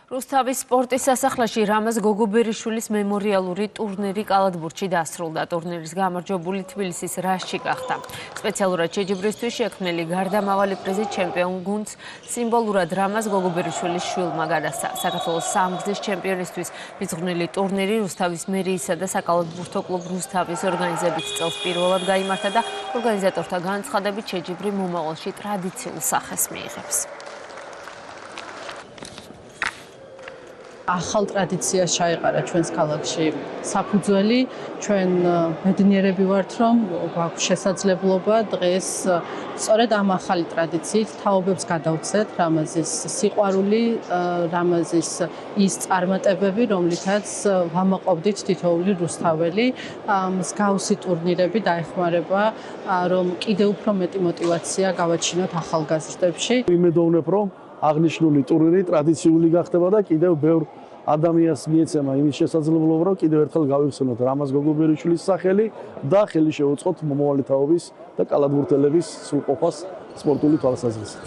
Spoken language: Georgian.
რუსთავის სპორტის სასახლეში რამაზ გოგობერიშვილის მემორიალური ტურნირი კალათბურთში დასრულდა. ტურნირის გამარჯვებული თბილისის რაშჩი გახდა. სპეციალურად შეჯიბრისთვის შექმნილი გარდამავალი პრიზი ჩემპიონ გუნდს სიმბოლურად რამაზ გოგობერიშვილის შვილმა გადასცა. საქართველოს სამგზის ჩემპიონისთვის მიწვრთნელი ტურნირი რუსთავის მერიისა და საკალათბურთო კლუბ რუსთავის ორგანიზებით წელს პირველად გაიმართა და ორგანიზატორთა განცხადებით შეჯიბრი მომავალში ტრადიციულ სახეს მიიღებს. ახალ ტრადიციას ჩაეყარა ჩვენს ქალაქში საფუძველი. ჩვენ ბედნიერები ვართ, რომ გვაქვს შესაძლებლობა დღეს სწორედ ამ ახალი ტრადიციით თაობებს გადავცეთ რამაზის სიყვარული, რამაზის ის წარმატებები, რომლითაც ვამაყობდით თითოეული რუსთაველი. მსგავსი ტურნირები დაეხმარება, რომ კიდევ უფრო მეტი мотиваცია გავაჩინოთ ახალგაზრდებში. იმედოვნებ, რომ აღნიშნული ტურნირი ტრადიციული გახდება და კიდევ ბევრ ადამიანს მიეცემა იმის შესაძლებლობა, რომ კიდევ ერთხელ გავიხსენოთ რამაზ გოგობერიშვილის სახელი და ხელი შევუწყოთ მომავალი თაობის და კალათბურთელების სრულყოფას სპორტული თვალსაზრისით.